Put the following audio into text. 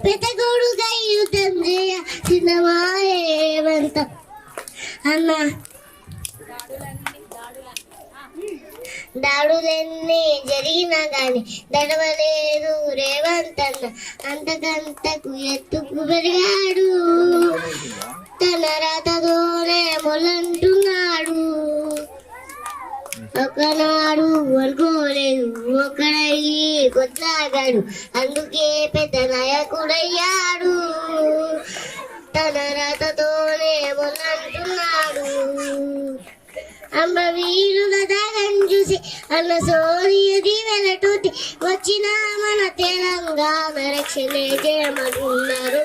పెద్దగోడుగా యుద్ధం చేయాల్సిన రేవంత్ అన్న. దాడులన్నీ జరిగినా గాని దడవలేదు రేవంత్ అన్న. అంతకంతకు ఎత్తుకు పెరిగాడు, తన రాతతోనే మొలంటున్నాడు. ఒకనాడు అనుకోలేదు ఒకడయ్యి కొట్లాగాడు, అందుకే పెద్ద నాయకుడయ్యాడు. తన రాతతోనే మొలంటున్నాడు. అమ్మ వీరుల దాగం చూసి అన్న సోనియ దీవెలతోటి వచ్చిన మన తెలంగాణ రక్షణ చేయమన్నారు.